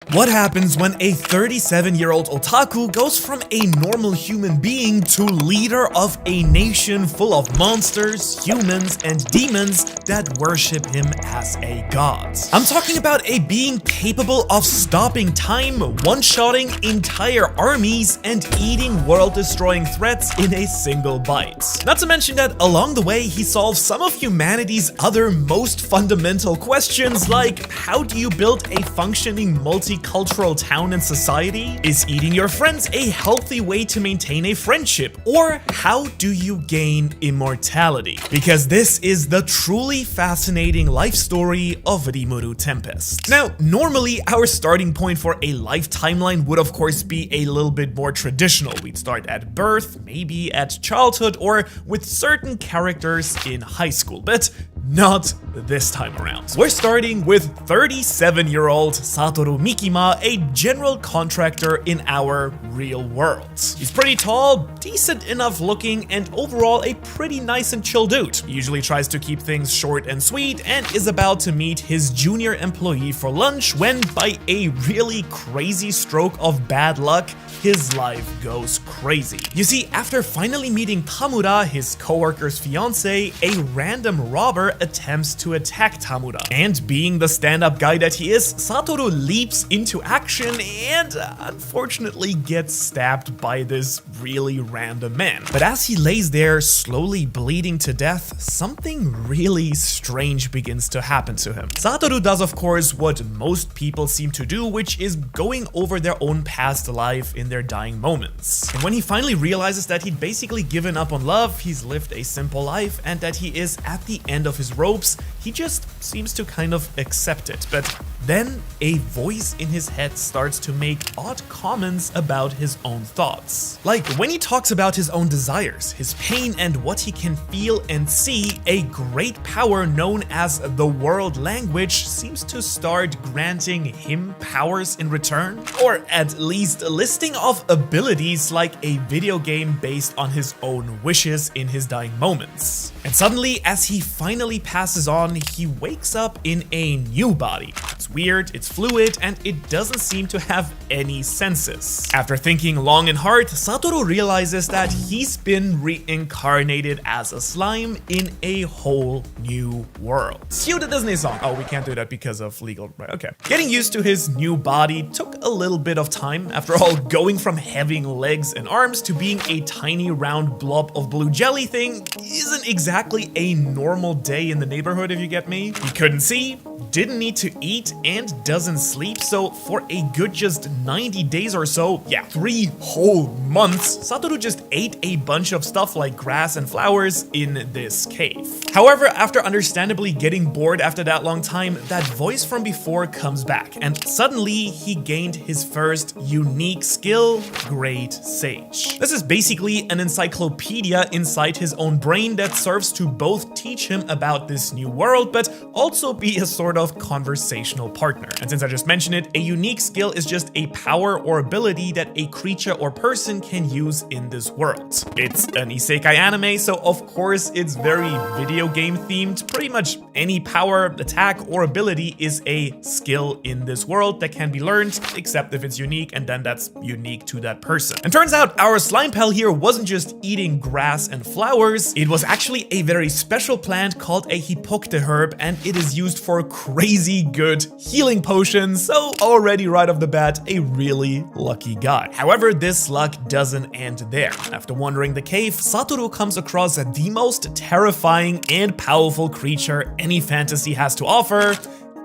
What happens when a 37-year-old otaku goes from a normal human being to leader of a nation full of monsters, humans, and demons that worship him as a god? I'm talking about a being capable of stopping time, one-shotting entire armies, and eating world-destroying threats in a single bite. Not to mention that along the way, he solves some of humanity's other most fundamental questions, like how do you build a functioning multicultural town and society? Is eating your friends a healthy way to maintain a friendship? Or how do you gain immortality? Because this is the truly fascinating life story of Rimuru Tempest. Now, normally our starting point for a life timeline would of course be a little bit more traditional. We'd start at birth, maybe at childhood, or with certain characters in high school, but not this time around. We're starting with 37-year-old Satoru Mikima, a general contractor in our real world. He's pretty tall, decent enough looking, and overall a pretty nice and chill dude. He usually tries to keep things short and sweet and is about to meet his junior employee for lunch when, by a really crazy stroke of bad luck, his life goes crazy. You see, after finally meeting Tamura, his co-worker's fiance, a random robber attempts to attack Tamura. And being the stand-up guy that he is, Satoru leaps into action and unfortunately gets stabbed by this really random man. But as he lays there slowly bleeding to death, something really strange begins to happen to him. Satoru does of course what most people seem to do, which is going over their own past life in their dying moments. And when he finally realizes that he'd basically given up on love, he's lived a simple life, and that he is at the end of his ropes, he just seems to kind of accept it. But then a voice in his head starts to make odd comments about his own thoughts. Like when he talks about his own desires, his pain, and what he can feel and see, a great power known as the world language seems to start granting him powers in return, or at least listing off abilities like a video game based on his own wishes in his dying moments. And suddenly, as he finally passes on, he wakes up in a new body. It's weird, it's fluid, and it doesn't seem to have any senses. After thinking long and hard, Satoru realizes that he's been reincarnated as a slime in a whole new world. Cue the Disney song. Oh, we can't do that because of legal, right? Okay. Getting used to his new body took a little bit of time. After all, going from having legs and arms to being a tiny round blob of blue jelly thing isn't exactly a normal day in the neighborhood, if you get me. He couldn't see, didn't need to eat, and doesn't sleep, so for a good just 90 days or so, yeah, 3 whole months, Satoru just ate a bunch of stuff like grass and flowers in this cave. However, after understandably getting bored after that long time, that voice from before comes back, and suddenly he gained his first unique skill, Great Sage. This is basically an encyclopedia inside his own brain that serves to both teach him about this new world, but also be a sort of conversational partner. And since I just mentioned it, a unique skill is just a power or ability that a creature or person can use in this world. It's an isekai anime, so of course it's very video game themed. Pretty much any power, attack, or ability is a skill in this world that can be learned, except if it's unique, and then that's unique to that person. And turns out our slime pal here wasn't just eating grass and flowers, it was actually a very special plant called a hypocte herb, and it is used for crazy good healing potions, so already right off the bat, a really lucky guy. However, this luck doesn't end there. After wandering the cave, Satoru comes across the most terrifying and powerful creature any fantasy has to offer,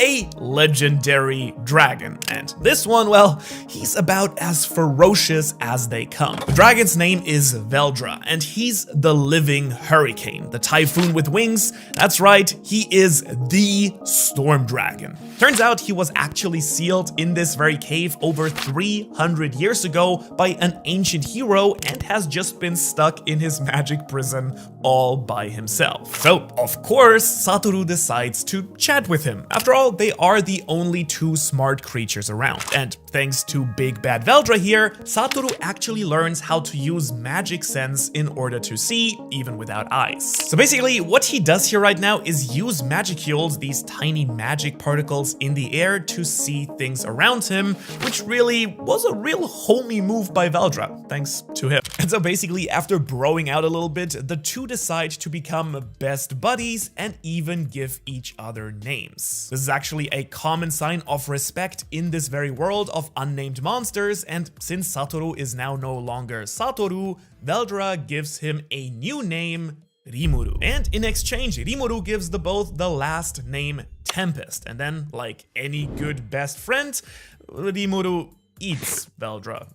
a legendary dragon. And this one, well, he's about as ferocious as they come. The dragon's name is Veldra, and he's the living hurricane, the typhoon with wings. That's right, he is the storm dragon. Turns out he was actually sealed in this very cave over 300 years ago by an ancient hero and has just been stuck in his magic prison all by himself. So, of course, Satoru decides to chat with him. After all, they are the only two smart creatures around. And thanks to Big Bad Veldra here, Satoru actually learns how to use magic sense in order to see, even without eyes. So basically, what he does here right now is use magicules, these tiny magic particles in the air, to see things around him, which really was a real homey move by Veldra, thanks to him. And so basically, after broing out a little bit, the two decide to become best buddies and even give each other names. This is actually a common sign of respect in this very world of unnamed monsters, and since Satoru is now no longer Satoru, Veldra gives him a new name, Rimuru. And in exchange, Rimuru gives both the last name Tempest, and then, like any good best friend, Rimuru eats Veldra.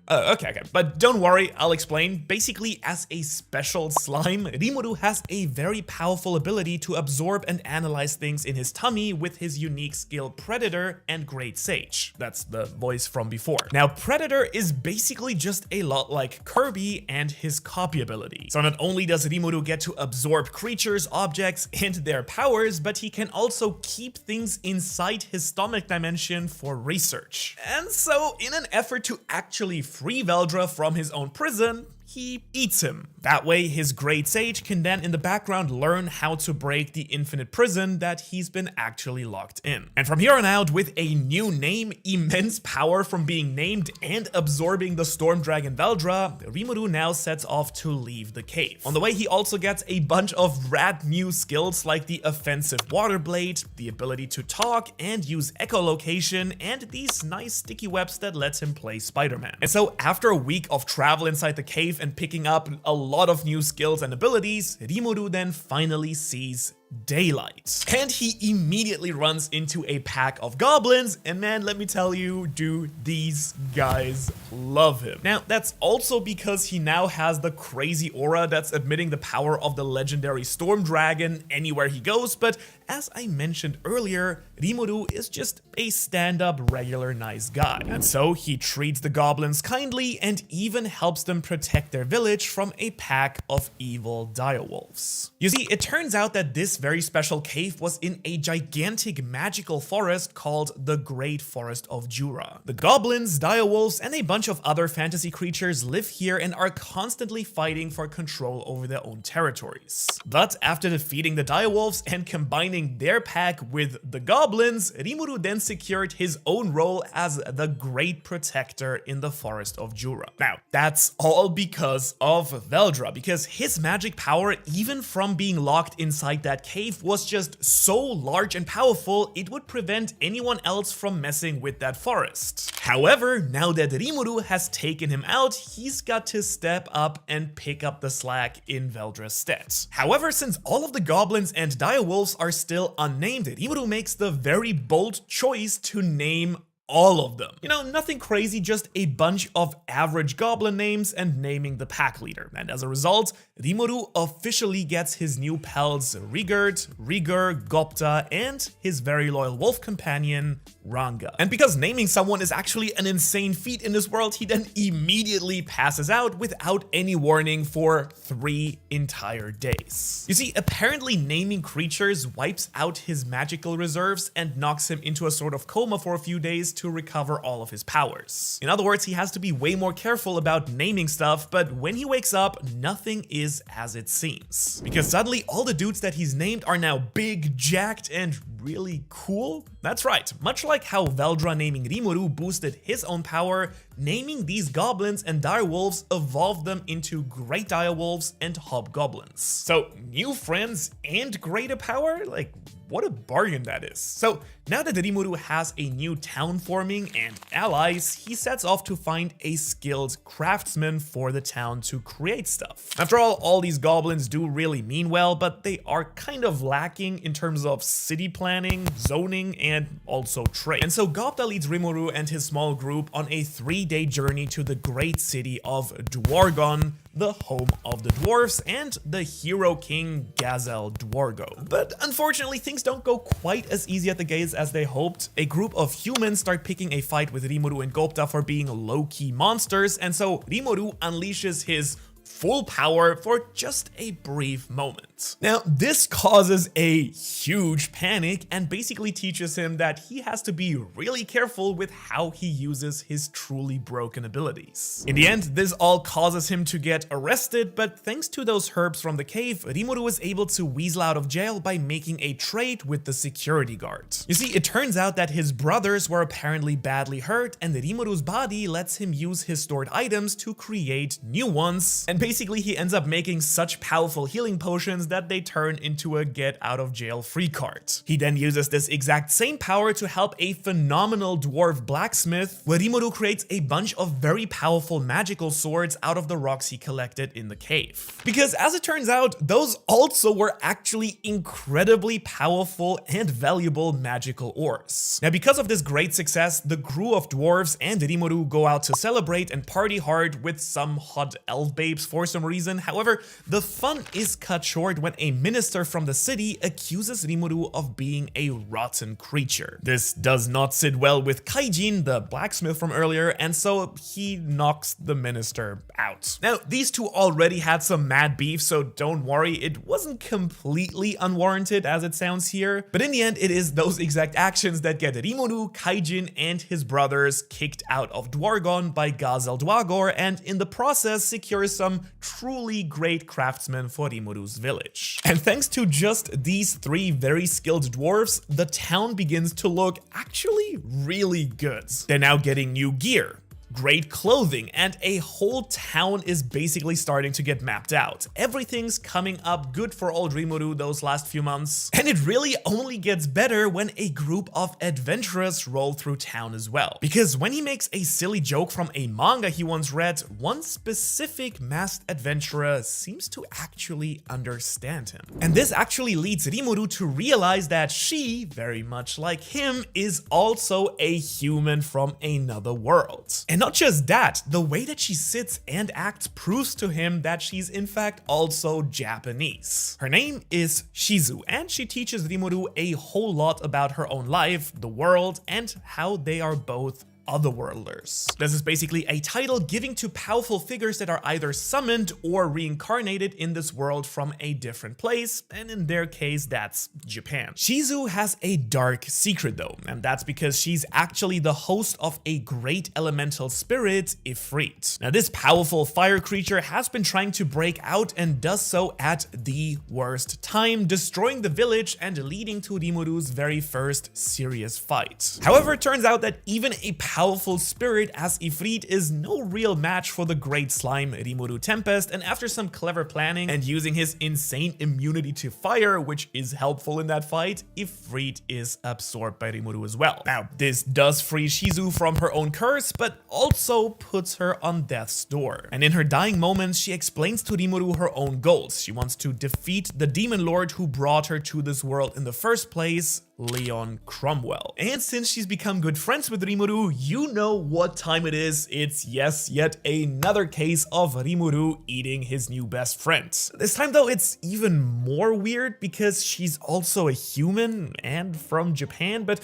Okay. But don't worry, I'll explain. Basically, as a special slime, Rimuru has a very powerful ability to absorb and analyze things in his tummy with his unique skill Predator and Great Sage. That's the voice from before. Now, Predator is basically just a lot like Kirby and his copy ability. So not only does Rimuru get to absorb creatures, objects, and their powers, but he can also keep things inside his stomach dimension for research. And so, in an effort to actually free Veldra from his own prison, he eats him. That way, his Great Sage can then in the background learn how to break the infinite prison that he's been actually locked in. And from here on out, with a new name, immense power from being named, and absorbing the Storm Dragon Veldra, Rimuru now sets off to leave the cave. On the way, he also gets a bunch of rad new skills like the offensive water blade, the ability to talk and use echolocation, and these nice sticky webs that lets him play Spider-Man. And so after a week of travel inside the cave and picking up a lot of new skills and abilities, Rimuru then finally sees daylight. And he immediately runs into a pack of goblins, and man, let me tell you, dude, these guys love him. Now, that's also because he now has the crazy aura that's emitting the power of the legendary Storm Dragon anywhere he goes, but as I mentioned earlier, Rimuru is just a stand-up, regular, nice guy. And so he treats the goblins kindly and even helps them protect their village from a pack of evil direwolves. You see, it turns out that this very special cave was in a gigantic magical forest called the Great Forest of Jura. The goblins, direwolves, and a bunch of other fantasy creatures live here and are constantly fighting for control over their own territories. But after defeating the direwolves and combining their pack with the goblins, Rimuru then secured his own role as the Great Protector in the Forest of Jura. Now, that's all because of Veldra, because his magic power, even from being locked inside that cave, was just so large and powerful, it would prevent anyone else from messing with that forest. However, now that Rimuru has taken him out, he's got to step up and pick up the slack in Veldra's stead. However, since all of the goblins and direwolves are still unnamed, Rimuru makes the very bold choice to name all of them. You know, nothing crazy, just a bunch of average goblin names and naming the pack leader. And as a result, Rimuru officially gets his new pals Rigurd, Rigur, Gopta, and his very loyal wolf companion, Ranga. And because naming someone is actually an insane feat in this world, he then immediately passes out without any warning for 3 entire days. You see, apparently naming creatures wipes out his magical reserves and knocks him into a sort of coma for a few days to recover all of his powers. In other words, he has to be way more careful about naming stuff, but when he wakes up, nothing is as it seems. Because suddenly all the dudes that he's named are now big, jacked, and really cool? That's right, much like how Veldra naming Rimuru boosted his own power, naming these goblins and direwolves evolved them into great direwolves and hobgoblins. So, new friends and greater power? Like, what a bargain that is. So now that Rimuru has a new town forming and allies, he sets off to find a skilled craftsman for the town to create stuff. After all these goblins do really mean well, but they are kind of lacking in terms of city planning, zoning, and also trade. And so Gopta leads Rimuru and his small group on a 3-day journey to the great city of Dwargon, the home of the dwarves and the hero king Gazel Dwargo. But unfortunately, things don't go quite as easy at the gates as they hoped. A group of humans start picking a fight with Rimuru and Gopta for being low-key monsters, and so Rimuru unleashes his full power for just a brief moment. street. Now, this causes a huge panic and basically teaches him that he has to be really careful with how he uses his truly broken abilities. In the end, this all causes him to get arrested, but thanks to those herbs from the cave, Rimuru is able to weasel out of jail by making a trade with the security guard. You see, it turns out that his brothers were apparently badly hurt, and Rimuru's body lets him use his stored items to create new ones, and basically he ends up making such powerful healing potions that they turn into a get out of jail free card. He then uses this exact same power to help a phenomenal dwarf blacksmith, where Rimuru creates a bunch of very powerful magical swords out of the rocks he collected in the cave. Because as it turns out, those also were actually incredibly powerful and valuable magical ores. Now, because of this great success, the crew of dwarves and Rimuru go out to celebrate and party hard with some hot elf babes for some reason. However, the fun is cut short when a minister from the city accuses Rimuru of being a rotten creature. This does not sit well with Kaijin, the blacksmith from earlier, and so he knocks the minister out. Now, these two already had some mad beef, so don't worry, it wasn't completely unwarranted as it sounds here, but in the end, it is those exact actions that get Rimuru, Kaijin, and his brothers kicked out of Dwargon by Gazel Dwagor, and in the process secures some truly great craftsmen for Rimuru's village. And thanks to just these three very skilled dwarves, the town begins to look actually really good. They're now getting new gear, great clothing, and a whole town is basically starting to get mapped out. Everything's coming up good for old Rimuru those last few months, and it really only gets better when a group of adventurers roll through town as well. Because when he makes a silly joke from a manga he once read, one specific masked adventurer seems to actually understand him. And this actually leads Rimuru to realize that she, very much like him, is also a human from another world. And not just that, the way that she sits and acts proves to him that she's in fact also Japanese. Her name is Shizu, and she teaches Rimuru a whole lot about her own life, the world, and how they are both otherworlders. This is basically a title giving to powerful figures that are either summoned or reincarnated in this world from a different place, and in their case, that's Japan. Shizu has a dark secret though, and that's because she's actually the host of a great elemental spirit, Ifrit. Now, this powerful fire creature has been trying to break out and does so at the worst time, destroying the village and leading to Rimuru's very first serious fight. However, it turns out that even a powerful spirit as Ifrit is no real match for the great slime Rimuru Tempest, and after some clever planning and using his insane immunity to fire, which is helpful in that fight, Ifrit is absorbed by Rimuru as well. Now, this does free Shizu from her own curse, but also puts her on death's door. And in her dying moments, she explains to Rimuru her own goals. She wants to defeat the demon lord who brought her to this world in the first place, Leon Cromwell. And since she's become good friends with Rimuru, you know what time it is. It's yet another case of Rimuru eating his new best friend. This time though, it's even more weird because she's also a human and from Japan, but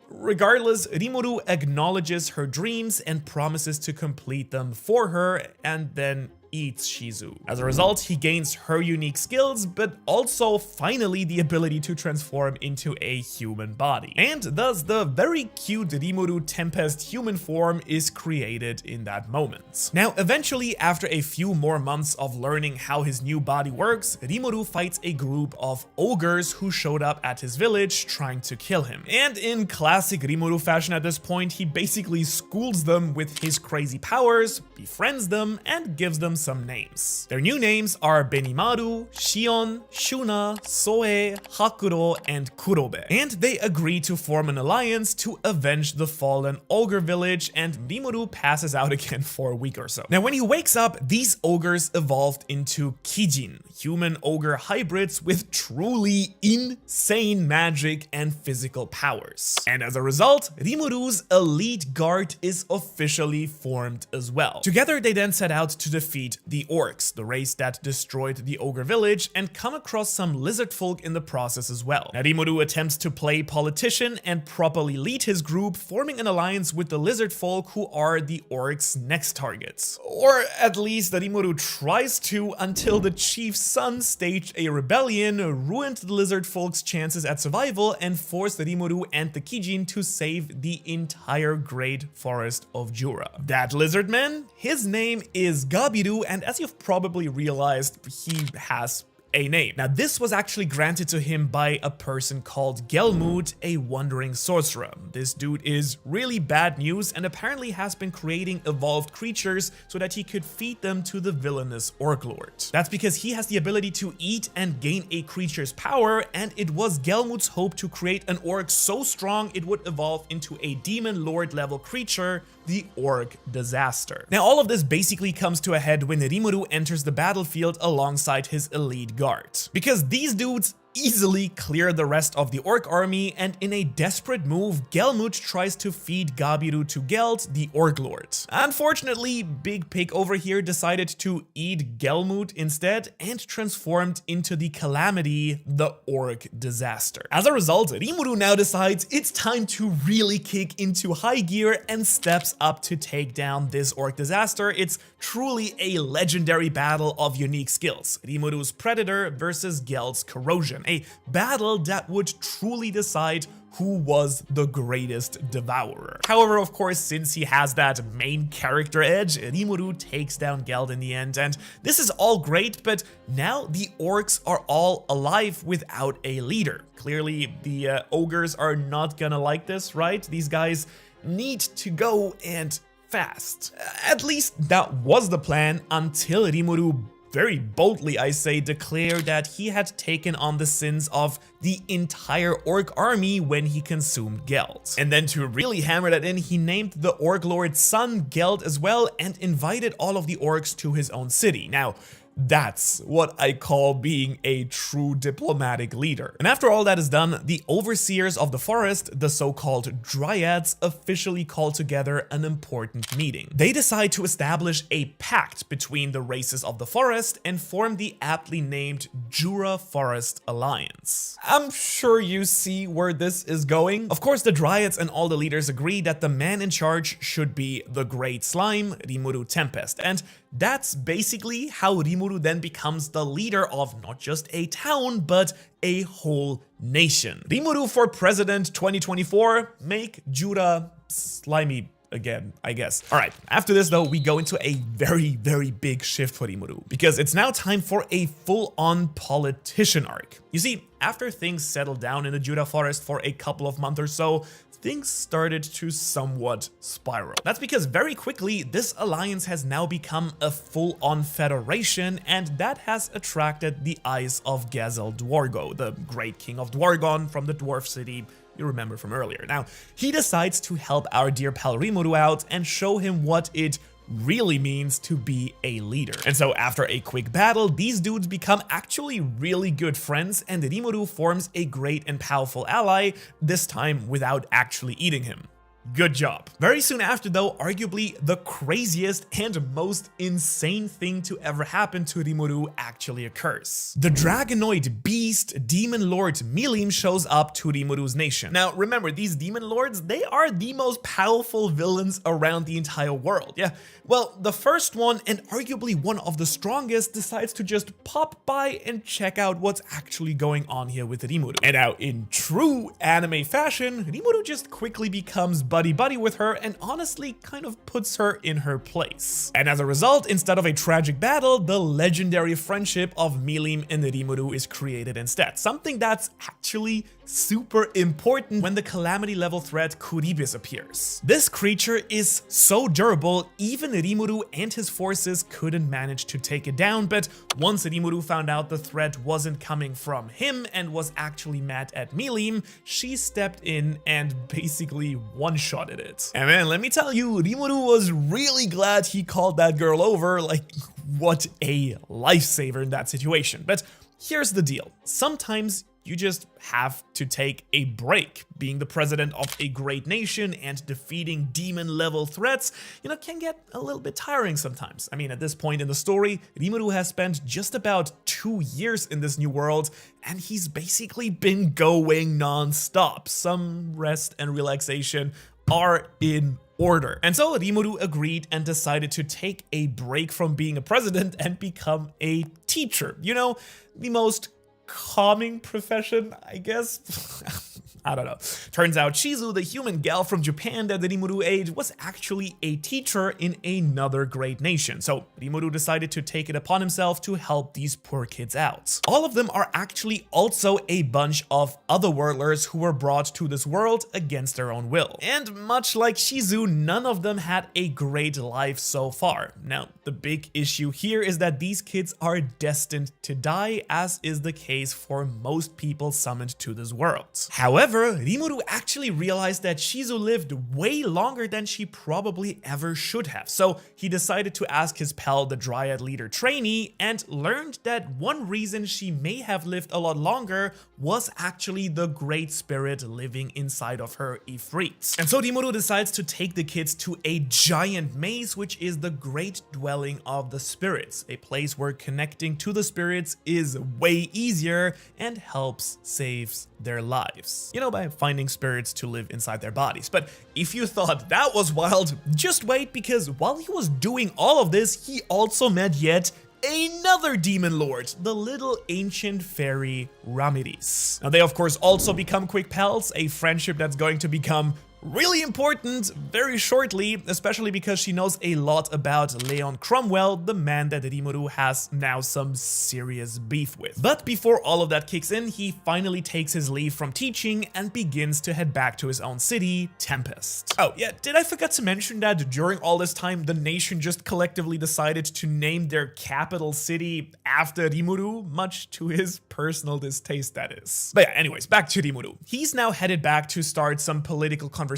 regardless, Rimuru acknowledges her dreams and promises to complete them for her, and then eats Shizu. As a result, he gains her unique skills, but also finally the ability to transform into a human body. And thus the very cute Rimuru Tempest human form is created in that moment. Now, eventually, after a few more months of learning how his new body works, Rimuru fights a group of ogres who showed up at his village trying to kill him. And in classic Rimuru fashion at this point, he basically schools them with his crazy powers, befriends them, and gives them some names. Their new names are Benimaru, Shion, Shuna, Soe, Hakuro, and Kurobe. And they agree to form an alliance to avenge the fallen ogre village, and Rimuru passes out again for a week or so. Now, when he wakes up, these ogres evolved into Kijin, human ogre hybrids with truly insane magic and physical powers. And as a result, Rimuru's elite guard is officially formed as well. Together, they then set out to defeat meet the orcs, the race that destroyed the ogre village, and come across some lizard folk in the process as well. Now, Rimuru attempts to play politician and properly lead his group, forming an alliance with the lizard folk, who are the orcs' next targets. Or at least Rimuru tries to, until the chief's son staged a rebellion, ruined the lizard folk's chances at survival, and forced Rimuru and the Kijin to save the entire great forest of Jura. That lizard man, his name is Gabiru, and as you've probably realized, he has a name. Now, this was actually granted to him by a person called Gelmud, a wandering sorcerer. This dude is really bad news and apparently has been creating evolved creatures so that he could feed them to the villainous Orc Lord. That's because he has the ability to eat and gain a creature's power, and it was Gelmud's hope to create an orc so strong it would evolve into a demon lord level creature, the Orc Disaster. Now, all of this basically comes to a head when Rimuru enters the battlefield alongside his elite guard, because these dudes easily clear the rest of the orc army, and in a desperate move, Gelmud tries to feed Gabiru to Geld, the Orc Lord. Unfortunately, Big Pig over here decided to eat Gelmud instead and transformed into the Calamity, the Orc Disaster. As a result, Rimuru now decides it's time to really kick into high gear and steps up to take down this Orc Disaster. It's truly a legendary battle of unique skills. Rimuru's Predator versus Geld's Corrosion. A battle that would truly decide who was the greatest devourer. However, of course, since he has that main character edge, Rimuru takes down Geld in the end, and this is all great, but now the orcs are all alive without a leader. Clearly, the ogres are not gonna like this, right? These guys need to go, and fast. At least that was the plan until Rimuru very boldly, I say, declared that he had taken on the sins of the entire orc army when he consumed Geld. And then to really hammer that in, he named the Orc Lord's son Geld as well and invited all of the orcs to his own city. Now, that's what I call being a true diplomatic leader. And after all that is done, the overseers of the forest, the so-called dryads, officially call together an important meeting. They decide to establish a pact between the races of the forest and form the aptly named Jura Forest Alliance. I'm sure you see where this is going. Of course, the dryads and all the leaders agree that the man in charge should be the Great Slime, Rimuru Tempest, and that's basically how Rimuru then becomes the leader of not just a town, but a whole nation. Rimuru for President 2024, make Jura slimy again, I guess. All right, after this though, we go into a very, very big shift for Rimuru, because it's now time for a full-on politician arc. You see, after things settled down in the Jura Forest for a couple of months or so, things started to somewhat spiral. That's because very quickly, this alliance has now become a full-on federation, and that has attracted the eyes of Gazel Dwargo, the great king of Dwargon from the dwarf city you remember from earlier. Now, he decides to help our dear pal Rimuru out and show him what it really means to be a leader. And so after a quick battle, these dudes become actually really good friends, and Rimuru forms a great and powerful ally, this time without actually eating him. Good job. Very soon after though, arguably the craziest and most insane thing to ever happen to Rimuru actually occurs. The dragonoid beast Demon Lord Milim shows up to Rimuru's nation. Now remember, these Demon Lords, they are the most powerful villains around the entire world. Yeah, well, the first one, and arguably one of the strongest, decides to just pop by and check out what's actually going on here with Rimuru. And now in true anime fashion, Rimuru just quickly becomes buddy-buddy with her and honestly kind of puts her in her place. And as a result, instead of a tragic battle, the legendary friendship of Milim and Rimuru is created instead. Something that's actually super important when the calamity level threat Kuribis appears. This creature is so durable, even Rimuru and his forces couldn't manage to take it down, but once Rimuru found out the threat wasn't coming from him and was actually mad at Milim, she stepped in and basically one-shotted it. And man, let me tell you, Rimuru was really glad he called that girl over. Like, what a lifesaver in that situation. But here's the deal. Sometimes you just have to take a break. Being the president of a great nation and defeating demon-level threats, can get a little bit tiring sometimes. I mean, at this point in the story, Rimuru has spent just about 2 years in this new world, and he's basically been going non-stop. Some rest and relaxation are in order. And so Rimuru agreed and decided to take a break from being a president and become a teacher. The most calming profession, I guess. I don't know. Turns out Shizu, the human gal from Japan that Rimuru aged, was actually a teacher in another great nation. So Rimuru decided to take it upon himself to help these poor kids out. All of them are actually also a bunch of otherworlders who were brought to this world against their own will. And much like Shizu, none of them had a great life so far. Now, the big issue here is that these kids are destined to die, as is the case for most people summoned to this world. However, Rimuru actually realized that Shizu lived way longer than she probably ever should have. So he decided to ask his pal, the Dryad leader trainee, and learned that one reason she may have lived a lot longer was actually the great spirit living inside of her Ifrit. And so Rimuru decides to take the kids to a giant maze, which is the great dwelling of the spirits, a place where connecting to the spirits is way easier and helps saves their lives. By finding spirits to live inside their bodies. But if you thought that was wild, just wait, because while he was doing all of this, he also met yet another demon lord, the little ancient fairy Ramirez. Now they of course also become quick pals, a friendship that's going to become really important very shortly, especially because she knows a lot about Leon Cromwell, the man that Rimuru has now some serious beef with. But before all of that kicks in, he finally takes his leave from teaching and begins to head back to his own city, Tempest. Oh yeah, did I forget to mention that during all this time, the nation just collectively decided to name their capital city after Rimuru, much to his personal distaste, that is. But yeah, anyways, back to Rimuru. He's now headed back to start some political conversations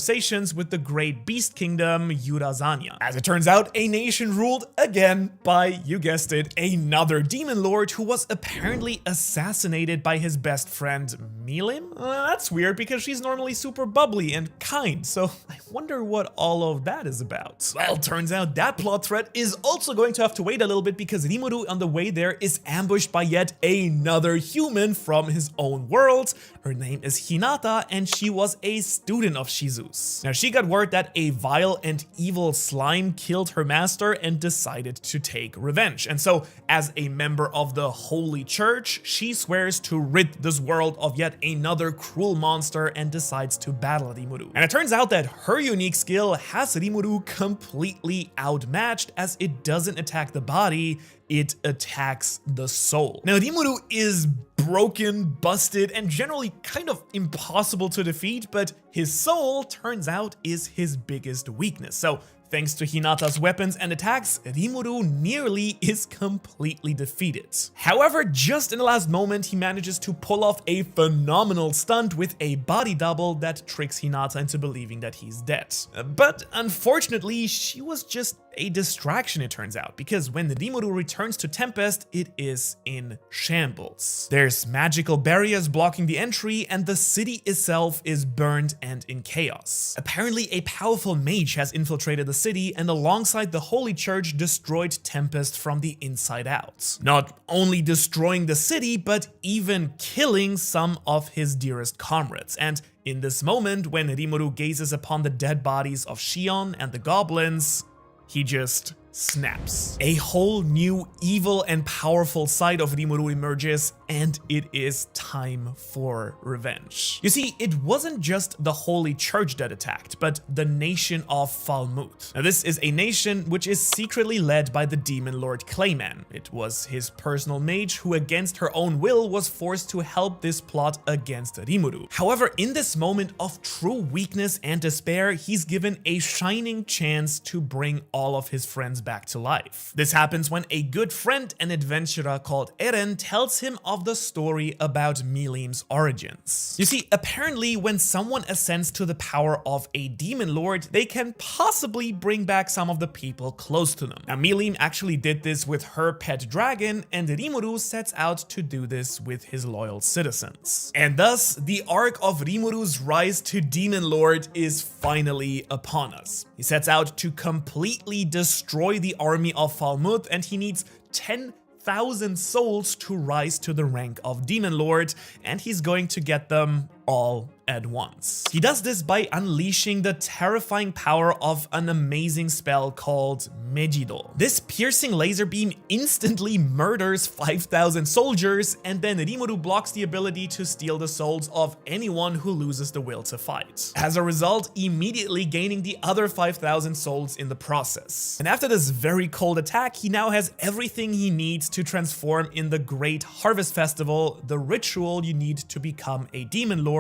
with the great beast kingdom Yurazania. As it turns out, a nation ruled again by, you guessed it, another demon lord who was apparently assassinated by his best friend Milim? That's weird because she's normally super bubbly and kind, so I wonder what all of that is about. Well, turns out that plot thread is also going to have to wait a little bit, because Rimuru on the way there is ambushed by yet another human from his own world. Her name is Hinata, and she was a student of Shizu's. Now, she got word that a vile and evil slime killed her master and decided to take revenge. And so, as a member of the Holy Church, she swears to rid this world of yet another cruel monster and decides to battle Rimuru. And it turns out that her unique skill has Rimuru completely outmatched, as it doesn't attack the body, it attacks the soul. Now, Rimuru is broken, busted, and generally kind of impossible to defeat, but his soul, turns out, is his biggest weakness. So thanks to Hinata's weapons and attacks, Rimuru nearly is completely defeated. However, just in the last moment, he manages to pull off a phenomenal stunt with a body double that tricks Hinata into believing that he's dead. But unfortunately, she was just a distraction, it turns out, because when the Rimuru returns to Tempest, it is in shambles. There's magical barriers blocking the entry, and the city itself is burned and in chaos. Apparently, a powerful mage has infiltrated the city and alongside the Holy Church destroyed Tempest from the inside out. Not only destroying the city, but even killing some of his dearest comrades. And in this moment, when Rimuru gazes upon the dead bodies of Shion and the goblins, he just snaps. A whole new evil and powerful side of Rimuru emerges, and it is time for revenge. You see, it wasn't just the Holy Church that attacked, but the nation of Falmouth. Now, this is a nation which is secretly led by the demon lord Clayman. It was his personal mage who, against her own will, was forced to help this plot against Rimuru. However, in this moment of true weakness and despair, he's given a shining chance to bring all of his friends back to life. This happens when a good friend and adventurer called Eren tells him of the story about Milim's origins. You see, apparently when someone ascends to the power of a demon lord, they can possibly bring back some of the people close to them. Now, Milim actually did this with her pet dragon, and Rimuru sets out to do this with his loyal citizens. And thus, the arc of Rimuru's rise to demon lord is finally upon us. He sets out to completely destroy the army of Falmouth, and he needs 10,000 souls to rise to the rank of demon lord, and he's going to get them all at once. He does this by unleashing the terrifying power of an amazing spell called Megiddo. This piercing laser beam instantly murders 5,000 soldiers, and then Rimuru blocks the ability to steal the souls of anyone who loses the will to fight. As a result, immediately gaining the other 5,000 souls in the process. And after this very cold attack, he now has everything he needs to transform in the Great Harvest Festival, the ritual you need to become a demon lord,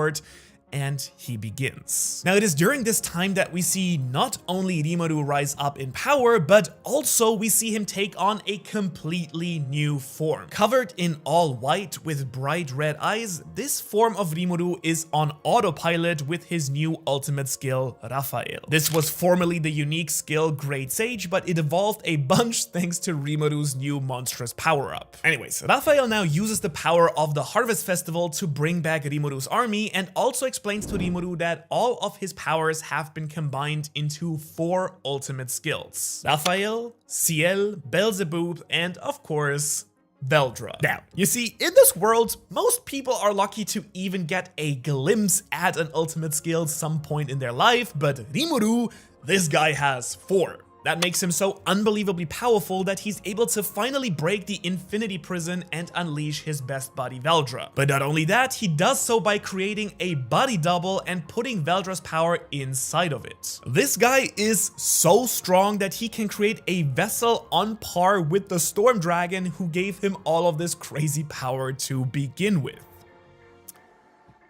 and he begins. Now, it is during this time that we see not only Rimuru rise up in power, but also we see him take on a completely new form. Covered in all white with bright red eyes, this form of Rimuru is on autopilot with his new ultimate skill, Raphael. This was formerly the unique skill Great Sage, but it evolved a bunch thanks to Rimuru's new monstrous power-up. Anyways, Raphael now uses the power of the Harvest Festival to bring back Rimuru's army, and also explains to Rimuru that all of his powers have been combined into 4 ultimate skills: Raphael, Ciel, Beelzebub, and of course, Veldra. Now, you see, in this world, most people are lucky to even get a glimpse at an ultimate skill some point in their life, but Rimuru, this guy has 4. That makes him so unbelievably powerful that he's able to finally break the Infinity Prison and unleash his best buddy Veldra. But not only that, he does so by creating a body double and putting Veldra's power inside of it. This guy is so strong that he can create a vessel on par with the Storm Dragon who gave him all of this crazy power to begin with.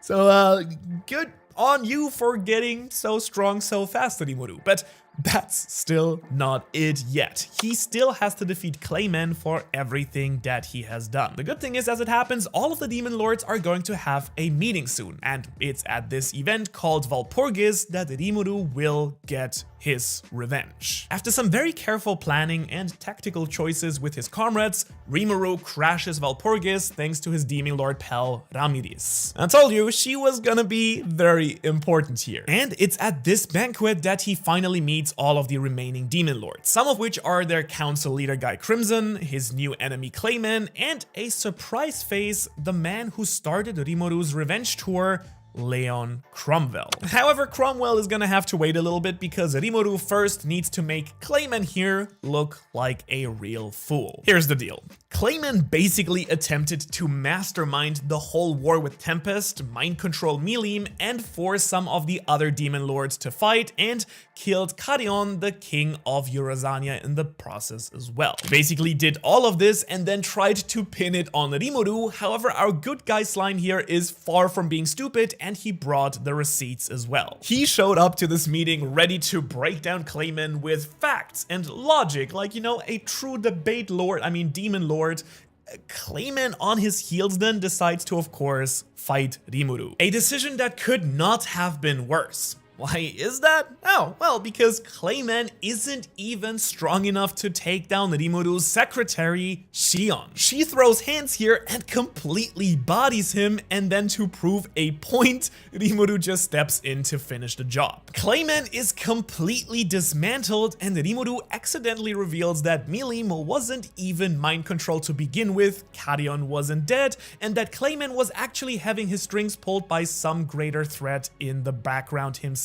So, good on you for getting so strong so fast, Rimuru. But that's still not it yet. He still has to defeat Clayman for everything that he has done. The good thing is, as it happens, all of the demon lords are going to have a meeting soon, and it's at this event called Walpurgis that Rimuru will get his revenge. After some very careful planning and tactical choices with his comrades, Rimuru crashes Walpurgis thanks to his demon lord pal Ramirez. I told you, she was gonna be very important here. And it's at this banquet that he finally meets all of the remaining demon lords, some of which are their council leader Guy Crimson, his new enemy Clayman, and a surprise face, the man who started Rimuru's revenge tour, Leon Cromwell. However, Cromwell is gonna have to wait a little bit because Rimuru first needs to make Clayman here look like a real fool. Here's the deal. Clayman basically attempted to mastermind the whole war with Tempest, mind control Milim, and force some of the other demon lords to fight, and killed Carrion, the king of Eurozania, in the process as well. He basically did all of this and then tried to pin it on Rimuru. However, our good guy Slime here is far from being stupid, and he brought the receipts as well. He showed up to this meeting ready to break down Clayman with facts and logic, like, you know, a true demon lord. Clayman on his heels then decides to, of course, fight Rimuru. A decision that could not have been worse. Why is that? Oh, well, because Clayman isn't even strong enough to take down Rimuru's secretary, Shion. She throws hands here and completely bodies him, and then to prove a point, Rimuru just steps in to finish the job. Clayman is completely dismantled, and Rimuru accidentally reveals that Milim wasn't even mind controlled to begin with, Carrion wasn't dead, and that Clayman was actually having his strings pulled by some greater threat in the background himself.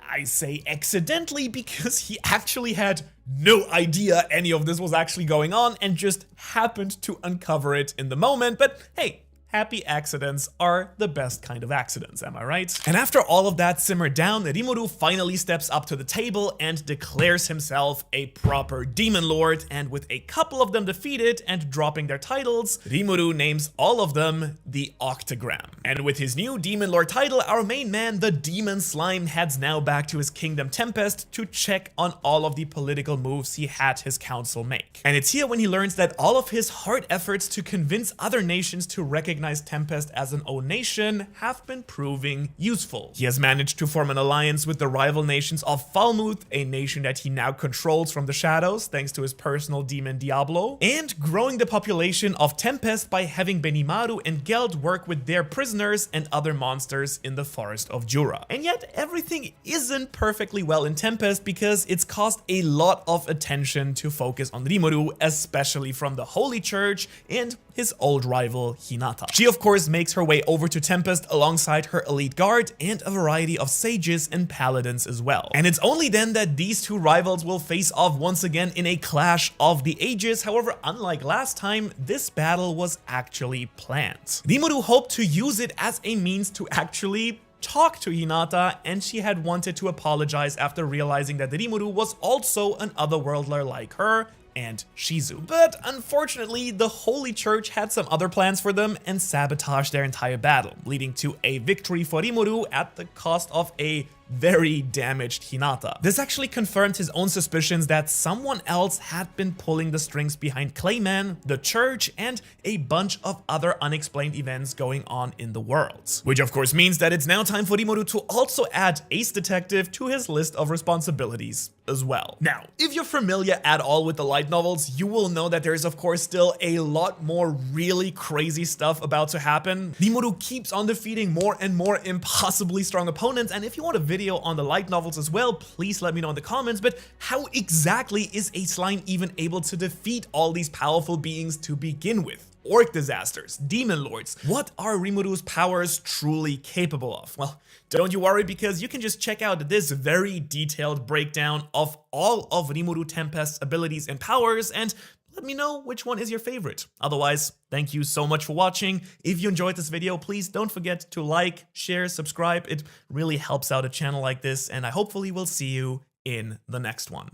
I say accidentally because he actually had no idea any of this was actually going on and just happened to uncover it in the moment, but hey, happy accidents are the best kind of accidents, am I right? And after all of that simmered down, Rimuru finally steps up to the table and declares himself a proper demon lord, and with a couple of them defeated and dropping their titles, Rimuru names all of them the Octagram. And with his new demon lord title, our main man, the Demon Slime, heads now back to his kingdom Tempest to check on all of the political moves he had his council make. And it's here when he learns that all of his hard efforts to convince other nations to recognize Tempest as an own nation have been proving useful. He has managed to form an alliance with the rival nations of Falmouth, a nation that he now controls from the shadows thanks to his personal demon Diablo, and growing the population of Tempest by having Benimaru and Geld work with their prisoners and other monsters in the forest of Jura. And yet everything isn't perfectly well in Tempest because it's caused a lot of attention to focus on Rimuru, especially from the Holy Church and his old rival Hinata. She of course makes her way over to Tempest alongside her elite guard and a variety of sages and paladins as well. And it's only then that these two rivals will face off once again in a clash of the ages. However, unlike last time, this battle was actually planned. Rimuru hoped to use it as a means to actually talk to Hinata, and she had wanted to apologize after realizing that Rimuru was also an otherworldler like her and Shizu. But unfortunately, the Holy Church had some other plans for them and sabotaged their entire battle, leading to a victory for Rimuru at the cost of a very damaged Hinata. This actually confirmed his own suspicions that someone else had been pulling the strings behind Clayman, the church, and a bunch of other unexplained events going on in the world. Which of course means that it's now time for Rimuru to also add Ace Detective to his list of responsibilities as well. Now, if you're familiar at all with the light novels, you will know that there is of course still a lot more really crazy stuff about to happen. Rimuru keeps on defeating more and more impossibly strong opponents, and if you want a video on the light novels as well, please let me know in the comments. But how exactly is a slime even able to defeat all these powerful beings to begin with? Orc disasters, demon lords, what are Rimuru's powers truly capable of? Well, don't you worry, because you can just check out this very detailed breakdown of all of Rimuru Tempest's abilities and powers, and let me know which one is your favorite. Otherwise, thank you so much for watching. If you enjoyed this video, please don't forget to like, share, subscribe. It really helps out a channel like this, and I hopefully will see you in the next one.